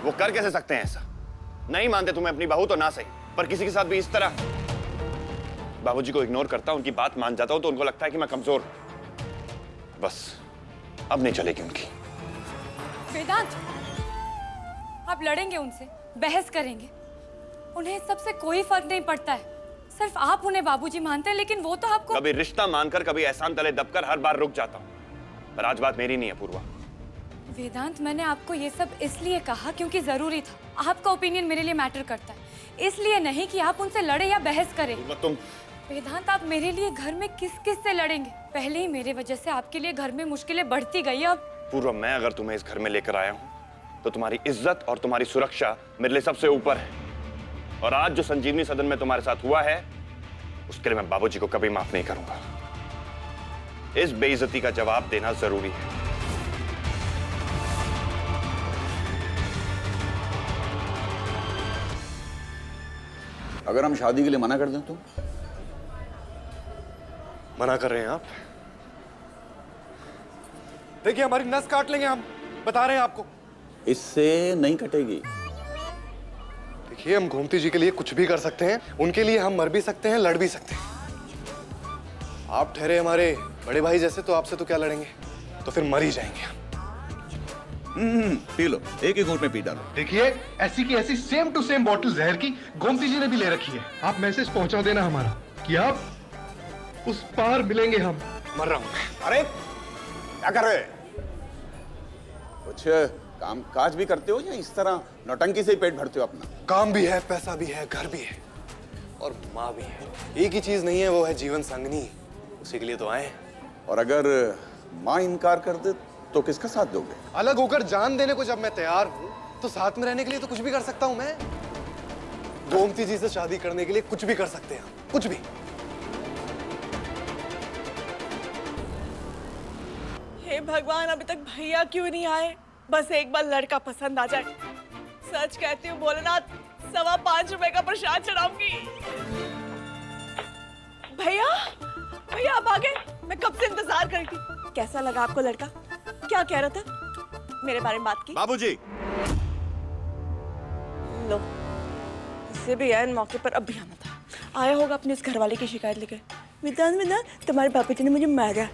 वो कर कैसे सकते हैं ऐसा? नहीं मानते तुम्हें अपनी बहू तो ना सही, पर किसी के साथ भी इस तरह। बाबूजी को इग्नोर करता हूं, उनकी बात मान जाता हूं तो उनको लगता है कि मैं कमजोर हूं। बस अब नहीं चलेगी उनकी। वेदांत, आप लड़ेंगे उनसे, बहस करेंगे, उन्हें सबसे कोई फर्क नहीं पड़ता है। सिर्फ आप उन्हें बाबूजी मानते हैं, लेकिन वो तो आपको कभी रिश्ता मानकर, कभी एहसान तले दबकर हर बार रुक जाता हूं। पर आज बात मेरी नहीं है पूर्वा। वेदांत, मैंने आपको ये सब इसलिए कहा क्योंकि जरूरी था। आपका ओपिनियन मेरे लिए मैटर करता है, इसलिए नहीं कि आप उनसे लड़े या बहस करें। तुम वेदांत, आप मेरे लिए घर में किस किस से लड़ेंगे? पहले ही मेरे वजह से आपके लिए घर में मुश्किलें बढ़ती गई। अब पूर्वा, मैं अगर तुम्हें इस घर में लेकर आया हूं तो तुम्हारी इज्जत और तुम्हारी सुरक्षा मेरे लिए सबसे ऊपर है। और आज जो संजीवनी सदन में तुम्हारे साथ हुआ है, उसके लिए मैं बाबूजी को कभी माफ नहीं करूंगा। इस बेइज्जती का जवाब देना जरूरी है। अगर हम शादी के लिए मना कर दें तो? मना कर रहे हैं आप? देखिए, हमारी नस काट लेंगे हम, बता रहे हैं आपको। इससे नहीं कटेगी। देखिए, हम गोमती जी के लिए कुछ भी कर सकते हैं, उनके लिए हम मर भी सकते हैं, लड़ भी सकते हैं। आप ठहरे हमारे बड़े भाई जैसे, तो आपसे तो क्या लड़ेंगे, तो फिर मर ही जाएंगे हम। पी लो, एक ही घूंट में पी डालो। देखिए, ऐसी की ऐसी सेम टू सेम बॉटल जहर की गोमती जी ने भी ले रखी है। आप मैसेज पहुंचा देना हमारा कि आप उस पार मिलेंगे। हम मर रहा हूं मैं। अरे क्या कर रहे? कुछ काम काज भी करते हो या इस तरह नौटंकी से ही पेट भरते हो अपना? काम भी है, पैसा भी है, घर भी है और माँ भी है। एक ही चीज नहीं है, वो है जीवन संगनी। उसी के लिए तो आए। और अगर माँ इनकार कर दे तो किसका साथ दोगे? अलग होकर जान देने को जब मैं तैयार हूं, तो साथ में रहने के लिए तो कुछ भी कर सकता हूं मैं। गोमती जी से शादी करने के लिए कुछ भी कर सकते हैं, कुछ भी। हे भगवान, अभी तक भैया क्यों नहीं आए? बस एक बार लड़का पसंद आ जाए। सच कहती हूँ भोलेनाथ, 5.25 रुपए का प्रसाद चढ़ाऊंगी। भैया, भैया आप आ गए। मैं कब से इंतजार कर रही थी। कैसा लगा आपको लड़का? क्या कह रहा था? मेरे बारे में बात की? बाबूजी। लो, इससे भी ऐन मौके पर अब भी आना था। आया होगा अपने इस घरवाले की शिकायत लेकर। विदान विदान, तुम्हारे पापा जी ने मुझे मारा।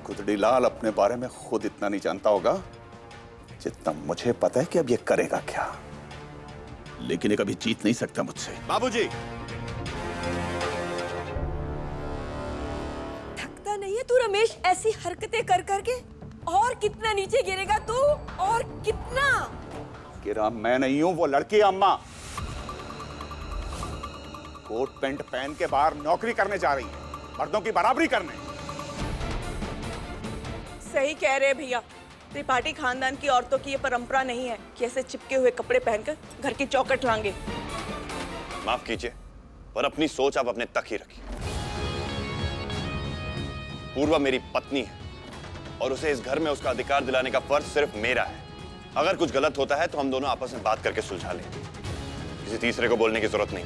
खुदड़ी लाल अपने बारे में खुद इतना नहीं जानता होगा जितना मुझे पता है कि अब ये करेगा क्या। लेकिन ये कभी जीत नहीं सकता मुझसे। बाबूजी। थकता नहीं है तू रमेश ऐसी हरकतें कर करके? और कितना नीचे गिरेगा तू? और कितना? गिरा मैं नहीं हूं, वो लड़की है अम्मा। कोट पैंट पहन के बाहर नौकरी करने जा रही है, मर्दों की बराबरी करने। सही कह रहे भैया, त्रिपाठी खानदान की औरतों की ये परंपरा नहीं है कि ऐसे चिपके हुए कपड़े पहनकर घर की चौखट लांगे। माफ कीजिए, पर अपनी सोच आप अपने तक ही रखिए। पूर्वा मेरी पत्नी है और उसे इस घर में उसका अधिकार दिलाने का फर्ज सिर्फ मेरा है। अगर कुछ गलत होता है तो हम दोनों आपस में बात करके सुलझा लें। किसी तीसरे को बोलने की जरूरत नहीं।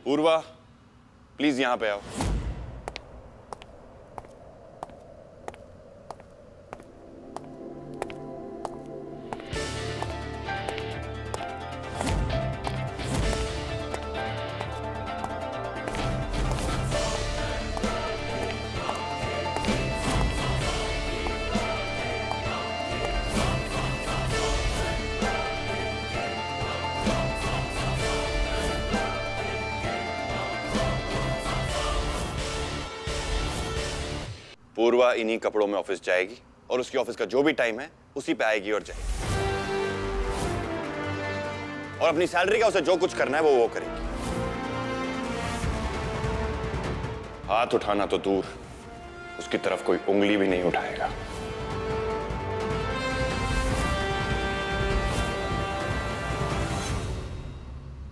पूर्वा, प्लीज यहां पे आओ। पूर्वा इन्हीं कपड़ों में ऑफिस जाएगी और उसकी ऑफिस का जो भी टाइम है उसी पे आएगी और जाएगी। और अपनी सैलरी का उसे जो कुछ करना है वो करेगी। हाथ उठाना तो दूर, उसकी तरफ कोई उंगली भी नहीं उठाएगा।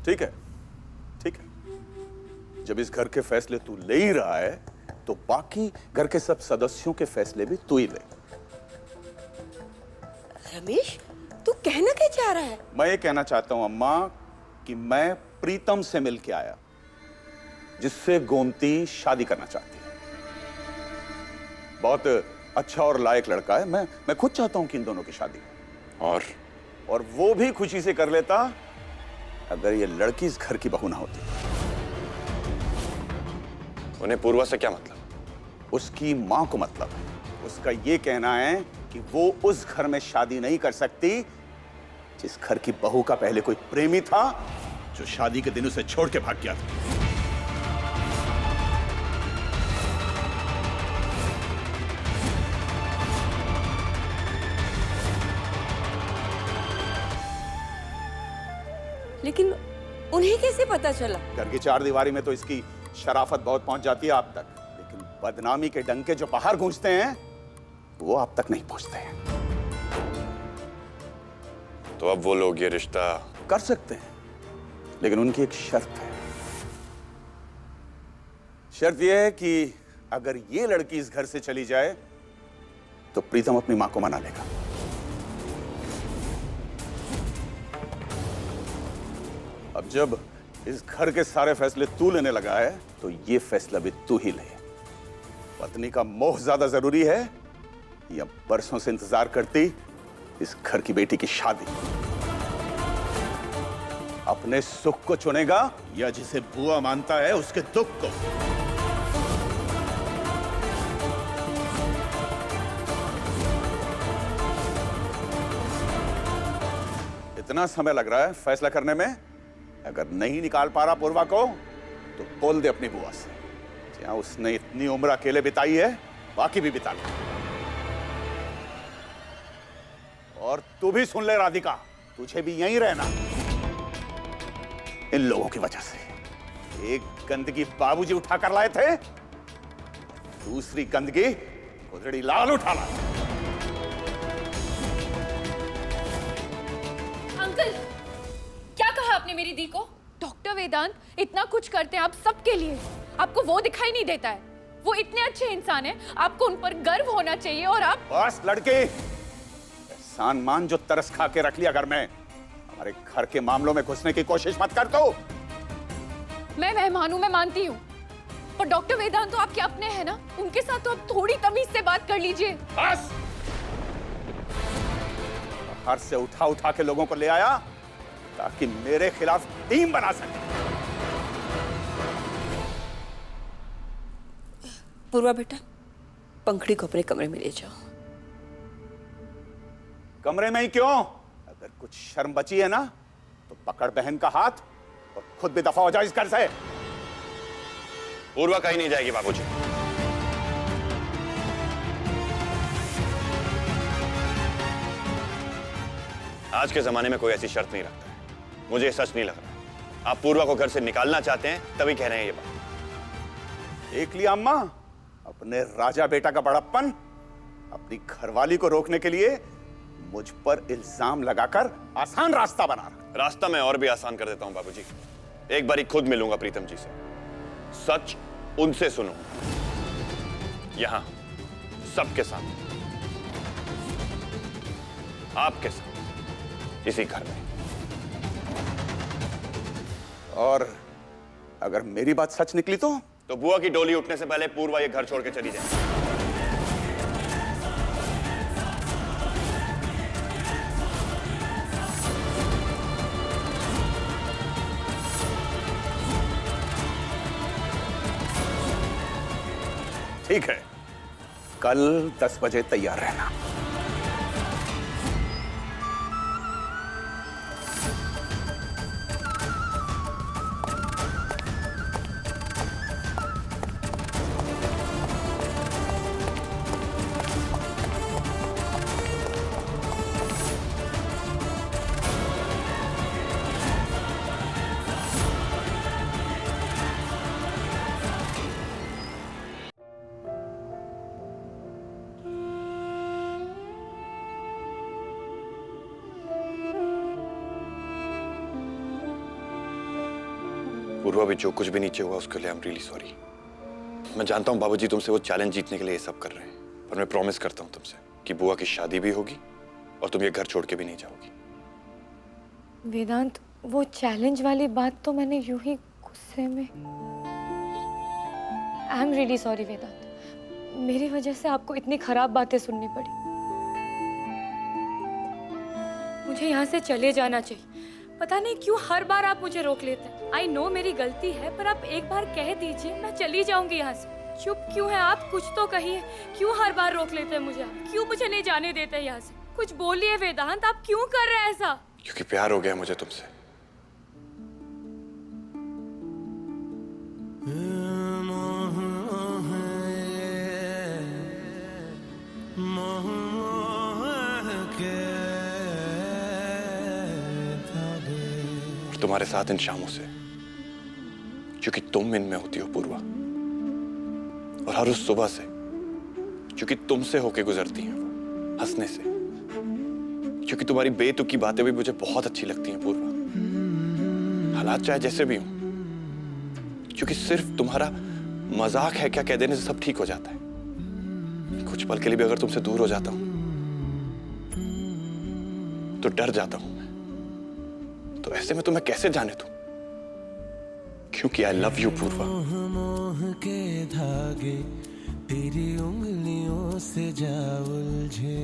ठीक है, ठीक है। जब इस घर के फैसले तू ले ही रहा है तो बाकी घर के सब सदस्यों के फैसले भी तू ही ले। रमेश, तू कहना क्या चाह रहा है? मैं ये कहना चाहता हूं अम्मा कि मैं प्रीतम से मिलके आया, जिससे गोमती शादी करना चाहती है। बहुत अच्छा और लायक लड़का है। मैं खुद चाहता हूं कि इन दोनों की शादी हो। और वो भी खुशी से कर लेता अगर ये लड़की इस घर की बहू ना होती। उन्हें पूर्वा से क्या मतलब? उसकी मां को मतलब है। उसका ये कहना है कि वो उस घर में शादी नहीं कर सकती जिस घर की बहू का पहले कोई प्रेमी था जो शादी के दिन उसे छोड़ के भाग गया था। लेकिन उन्हें कैसे पता चला? घर की चार दीवारी में तो इसकी शराफत बहुत पहुंच जाती है आप तक, लेकिन बदनामी के डंके जो बाहर गूंजते हैं वो आप तक नहीं पहुंचते हैं। तो अब वो लोग ये रिश्ता कर सकते हैं, लेकिन उनकी एक शर्त है। शर्त यह है कि अगर ये लड़की इस घर से चली जाए तो प्रीतम अपनी मां को मना लेगा। अब जब इस घर के सारे फैसले तू लेने लगा है तो ये फैसला भी तू ही ले। पत्नी का मोह ज्यादा जरूरी है या बरसों से इंतजार करती इस घर की बेटी की शादी? अपने सुख को चुनेगा या जिसे बुआ मानता है उसके दुख को? इतना समय लग रहा है फैसला करने में। अगर नहीं निकाल पा रहा पूर्वा को तो बोल दे अपनी बुआ से, जहां उसने इतनी उम्र अकेले बिताई है बाकी भी बिता ले। और तू भी सुन ले राधिका, तुझे भी यहीं रहना। इन लोगों की वजह से एक गंदगी बाबूजी उठा कर लाए थे, दूसरी गंदगी गुदड़ी लाल उठा लाए। अंकल, क्या कहा आपने मेरी दी को? डॉक्टर वेदांत इतना कुछ करते हैं आप सबके लिए, आपको वो दिखाई नहीं देता है? वो इतने अच्छे इंसान हैं, आपको उन पर गर्व होना चाहिए। और आप बस लड़के, एहसान मान जो तरस खा के रख लिया घर में, हमारे घर के मामलों में घुसने की कोशिश मत कर। तो मैं मेहमान हूं, मैं मानती हूँ, पर डॉक्टर वेदांत तो आपके अपने हैं ना, उनके साथ तो आप थोड़ी तमीज से बात कर लीजिए। बस बाहर से उठा उठा के लोगों को ले आया ताकि मेरे खिलाफ टीम बना सके। पूर्वा बेटा, पंखड़ी को अपने कमरे में ले जाओ। कमरे में ही क्यों? अगर कुछ शर्म बची है ना तो पकड़ बहन का हाथ और खुद भी दफा हो जाओ इस घर से। पूर्वा कहीं नहीं जाएगी बाबूजी। आज के जमाने में कोई ऐसी शर्त नहीं रखता है। मुझे ये सच नहीं लग रहा। आप पूर्वा को घर से निकालना चाहते हैं तभी कह रहे हैं ये बात। देख लिया अम्मा, अपने राजा बेटा का बड़प्पन। अपनी घरवाली को रोकने के लिए मुझ पर इल्जाम लगाकर आसान रास्ता बना रहा। रास्ता मैं और भी आसान कर देता हूं बाबूजी। एक बारी खुद मिलूंगा प्रीतम जी से, सच उनसे सुनूंगा, यहां सबके सामने, आपके साथ, इसी घर में। और अगर मेरी बात सच निकली तो बुआ की डोली उठने से पहले पूर्वा ये घर छोड़ के चली जाए। ठीक है, कल 10 बजे तैयार रहना। पूर्वा भी जो कुछ भी नीचे हुआ उसके लिए आई एम रियली सॉरी। मैं जानता हूं बाबूजी तुमसे वो चैलेंज जीतने के लिए ये सब कर रहे हैं, पर मैं प्रॉमिस करता हूं तुमसे कि बुआ की शादी भी होगी और तुम ये घर छोड़ के भी नहीं जाओगी। वेदांत, वो चैलेंज वाली बात तो मैंने यूं ही गुस्से में। आई एम रियली सॉरी वेदांत, मेरी वजह से आपको इतनी खराब बातें सुननी पड़ी। मुझे यहाँ से चले जाना चाहिए। पता नहीं क्यों हर बार आप मुझे रोक लेते हैं। आई नो मेरी गलती है, पर आप एक बार कह दीजिए, मैं चली जाऊंगी यहाँ से। चुप क्यों है आप? कुछ तो कहिए। क्यों हर बार रोक लेते हैं मुझे आप? क्यों मुझे नहीं जाने देते यहाँ से? कुछ बोलिए वेदांत, आप क्यों कर रहे हैं ऐसा? क्योंकि प्यार हो गया मुझे तुमसे। तुम्हारे साथ इन शामों से, क्योंकि तुम इनमें होती हो पूर्वा, और हर उस सुबह से, क्योंकि तुमसे होके गुजरती हैं वो, हंसने से, क्योंकि तुम्हारी बेतुकी बातें भी मुझे बहुत अच्छी लगती हैं पूर्वा। हालात चाहे जैसे भी हों, क्योंकि सिर्फ तुम्हारा मजाक है क्या कह देने से सब ठीक हो जाता है। कुछ पल के लिए भी अगर तुमसे दूर हो जाता हूं तो डर जाता हूं मैं। तो ऐसे में तुम्हें कैसे जाने दूं? क्योंकि आई लव यू पूर्वा। मोह के धागे तेरी उंगलियों से जा उलझे,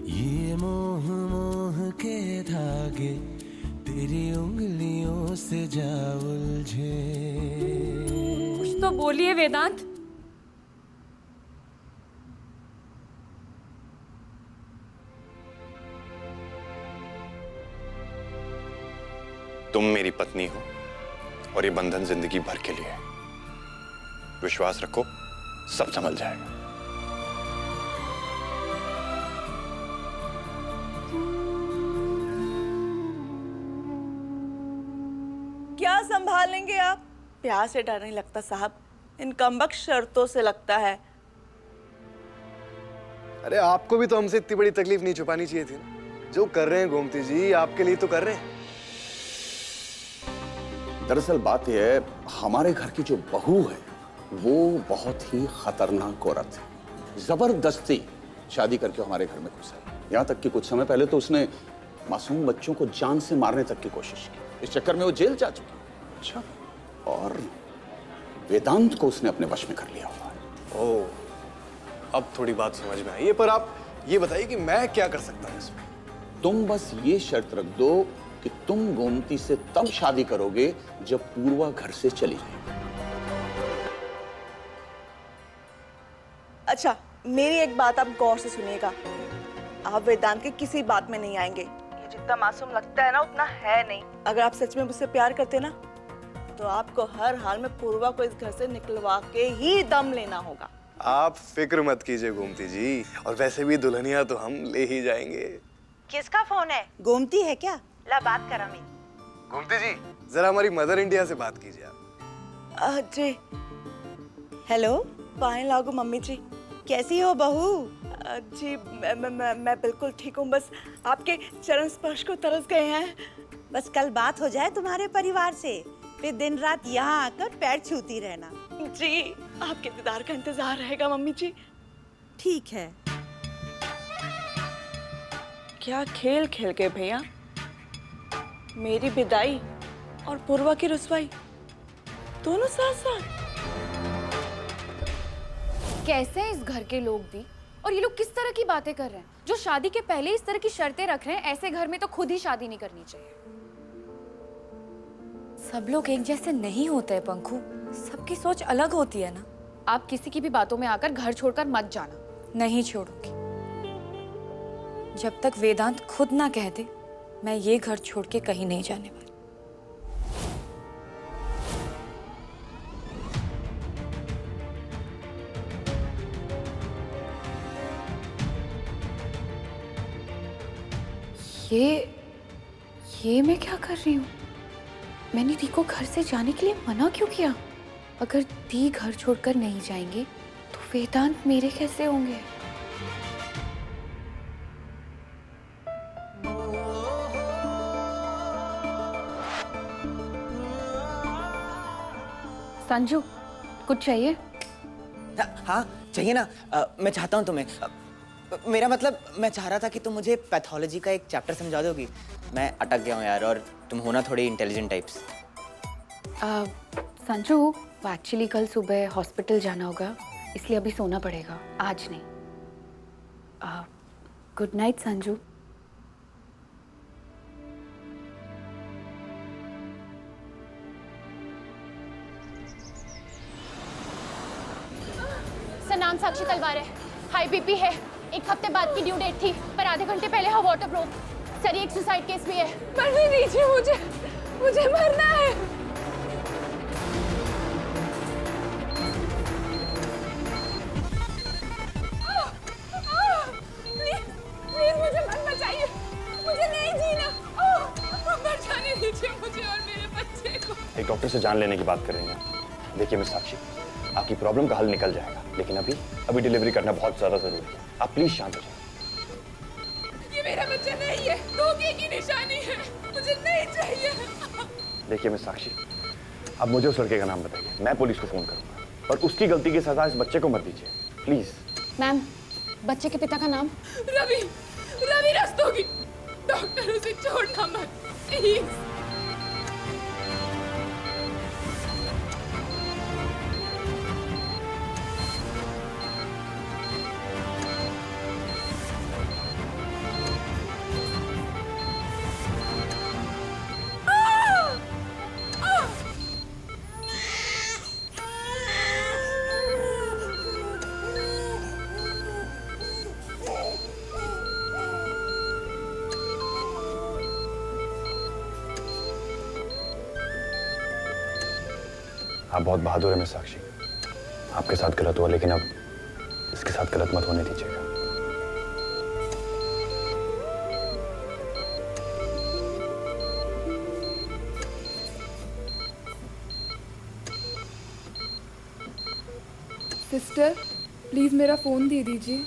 ये मोह मोह के धागे तेरी उंगलियों से जा उलझे। कुछ तो बोलिए वेदांत। तुम मेरी पत्नी हो और ये बंधन जिंदगी भर के लिए है। विश्वास रखो, सब संभल जाएगा। क्या संभाल लेंगे आप? प्यार से डर नहीं लगता साहब, इन कमबख्त शर्तों से लगता है। अरे आपको भी तो हमसे इतनी बड़ी तकलीफ नहीं छुपानी चाहिए थी ना। जो कर रहे हैं गोमती जी, आपके लिए तो कर रहे हैं। दरअसल बात यह है, हमारे घर की जो बहू है वो बहुत ही खतरनाक औरत है। जबरदस्ती शादी करके हमारे घर में घुस आई। यहाँ तक कि कुछ समय पहले तो उसने मासूम बच्चों को जान से मारने तक की कोशिश की। इस चक्कर में वो जेल जा चुकी। अच्छा। और वेदांत को उसने अपने वश में कर लिया हुआ है। ओह, अब थोड़ी बात समझ में आई है। पर आप ये बताइए कि मैं क्या कर सकता हूँ इसमें? तुम बस ये शर्त रख दो कि तुम गोमती से तब शादी करोगे जब पूर्वा घर से चली जाए। अच्छा, मेरी एक बात आप गौर से सुनिएगा। आप वेदांत के किसी बात में नहीं आएंगे। ये जितना मासूम लगता है ना, उतना है नहीं। अगर आप सच में मुझसे प्यार करते ना, तो आपको हर हाल में पूर्वा को इस घर से निकलवा के ही दम लेना होगा। आप फिक्र मत कीजिए गोमती जी, और वैसे भी दुल्हनिया तो हम ले ही जाएंगे। किसका फोन है? गोमती है क्या? ला बात करा मैं। गोमती जी, जरा हमारी मदर इंडिया से बात कीजिए आप। जी। हेलो, पाए लागू मम्मी जी। कैसी हो बहू? जी मैं बिल्कुल ठीक हूँ। बस आपके चरण स्पर्श को तरस गए हैं। बस कल बात हो जाए तुम्हारे परिवार से, फिर दिन रात यहाँ आकर पैर छूती रहना। जी, आपके दीदार का इंतजार रहेगा मम्मी जी। ठीक है। क्या खेल खेल गए भैया। मेरी विदाई और पूर्वा की रुसवाई दोनों साथ साथ। कैसे हैं इस घर के लोग भी? और ये लोग किस तरह की बातें कर रहे हैं? जो शादी के पहले इस तरह की शर्तें रख रहे हैं, ऐसे घर में तो खुद ही शादी नहीं करनी चाहिए। सब लोग एक जैसे नहीं होते हैं पंखू, सबकी सोच अलग होती है ना। आप किसी की भी बातों में आकर घर छोड़कर मत जाना। नहीं छोड़ूंगी। जब तक वेदांत खुद ना कह दे, मैं ये घर छोड़ के कहीं नहीं जाने वाली। ये मैं क्या कर रही हूँ? मैंने दी को घर से जाने के लिए मना क्यों किया? अगर दी घर छोड़कर नहीं जाएंगे तो वेदांत मेरे कैसे होंगे? संजू, कुछ चाहिए? हाँ चाहिए ना। मैं चाहता हूँ तुम्हें, मेरा मतलब मैं चाह रहा था कि तुम मुझे पैथोलॉजी का एक चैप्टर समझा दोगी। मैं अटक गया हूँ यार, और तुम हो ना थोड़ी इंटेलिजेंट टाइप्स। संजू, वो एक्चुअली कल सुबह हॉस्पिटल जाना होगा, इसलिए अभी सोना पड़ेगा, आज नहीं। Good night Sanju. सर नाम साक्षी तलवार है, हाई बीपी है, 1 हफ्ते बाद की ड्यू डेट थी पर आधे घंटे पहले हाँ वाटर ब्रोक। सर ये एक सुसाइड केस भी है। मरने दीजिए मुझे मरना है। प्लीज मुझे मत बचाइए, मुझे नहीं जीना। मर जाने दीजिए मुझे और मेरे बच्चे को। एक डॉक्टर से जान लेने की बात कर रही हैं। देखिए मिस साक्षी, आपकी प्रॉब्लम का हल निकल जाएगा, लेकिन अभी डिलीवरी करना बहुत ज्यादा जरूरी है। आप प्लीज शांत हो जाइए। ये मेरा बच्चा नहीं है, धोखे की निशानी है, मुझे नहीं चाहिए। देखिए मिस साक्षी, अब मुझे उस लड़के का नाम बताइए, मैं पुलिस को फोन करूंगा और उसकी गलती की सजा इस बच्चे को मत दीजिए प्लीज। मैम, बच्चे के पिता का नाम? रवि रस्तोगी। डॉक्टर उसे छोड़ना मत प्लीज। आप बहुत बहादुर हैं मिस साक्षी, आपके साथ गलत हुआ लेकिन अब इसके साथ गलत मत होने दीजिएगा। सिस्टर प्लीज मेरा फोन दे दीजिए।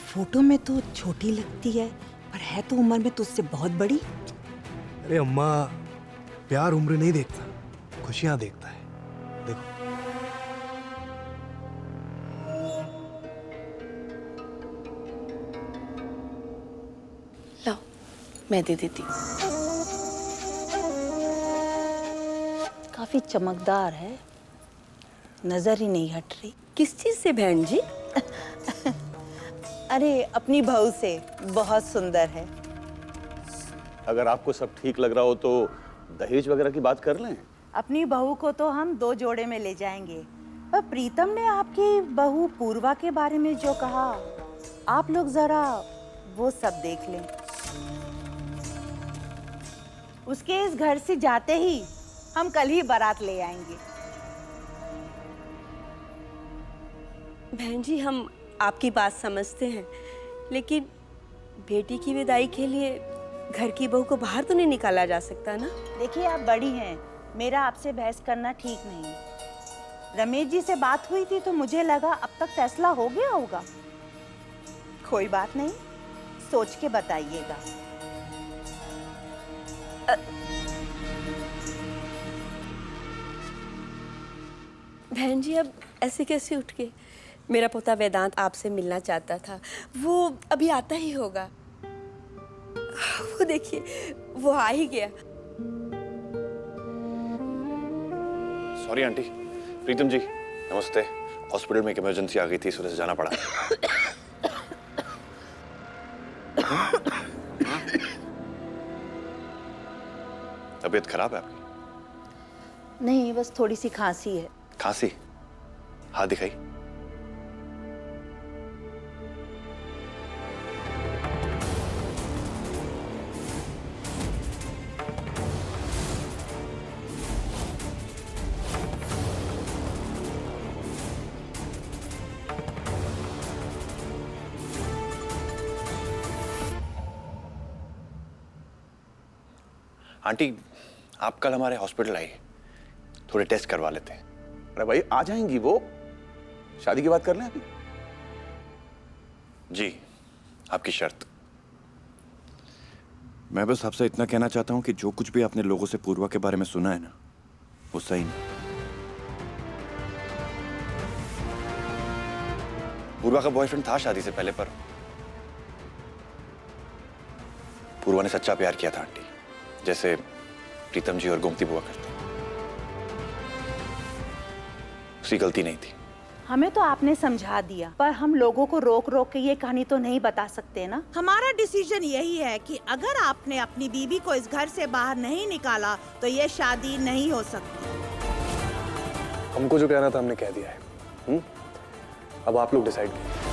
फोटो में तो छोटी लगती है, पर है तो उम्र में तुझसे बहुत बड़ी। अरे अम्मा, प्यार उम्र नहीं देखता, खुशियां देखता है। देखो लाओ, मैं दे देती हूँ। काफी चमकदार है, नजर ही नहीं हट रही। किस चीज से बहन जी? अरे अपनी बहू से, बहुत सुंदर है। अगर आपको सब ठीक लग रहा हो तो दहेज वगैरह की बात कर लें। अपनी बहू को तो हम 2 जोड़े में ले जाएंगे, पर प्रीतम ने आपकी बहू पूर्वा के बारे में जो कहा, आप लोग जरा वो सब देख लें। उसके इस घर से जाते ही हम कल ही बारात ले आएंगे। बहन जी, हम आपकी बात समझते हैं, लेकिन बेटी की विदाई के लिए घर की बहू को बाहर तो नहीं निकाला जा सकता ना। देखिए आप बड़ी हैं, मेरा आपसे बहस करना ठीक नहीं। रमेश जी से बात हुई थी तो मुझे लगा अब तक फैसला हो गया होगा। कोई बात नहीं, सोच के बताइएगा। बहन जी, अब ऐसे कैसे उठ के? मेरा पोता वेदांत आपसे मिलना चाहता था, वो अभी आता ही होगा। वो देखिए, वो आ ही गया। Sorry aunty. प्रीतम जी नमस्ते। हॉस्पिटल में एक इमरजेंसी आ गई थी, इस वजह से जाना पड़ा। तबीयत खराब है आपकी? नहीं, बस थोड़ी सी खांसी है। खांसी? हाथ दिखाई। आंटी, आप कल हमारे हॉस्पिटल आइए, थोड़े टेस्ट करवा लेते हैं। अरे भाई आ जाएंगी वो, शादी की बात कर लें अभी। जी, आपकी शर्त। मैं बस आपसे इतना कहना चाहता हूं कि जो कुछ भी आपने लोगों से पूर्वा के बारे में सुना है ना, वो सही नहीं। पूर्वा का बॉयफ्रेंड था शादी से पहले, पर पूर्वा ने सच्चा प्यार किया था आंटी, जैसे प्रीतम जी और गोमती बुआ करते। उसकी गलती नहीं थी। हमें तो आपने समझा दिया, पर हम लोगों को रोक रोक के ये कहानी तो नहीं बता सकते ना। हमारा डिसीजन यही है कि अगर आपने अपनी बीवी को इस घर से बाहर नहीं निकाला तो ये शादी नहीं हो सकती। हमको जो कहना था हमने कह दिया है। अब आप लोग डिसाइड कीजिए।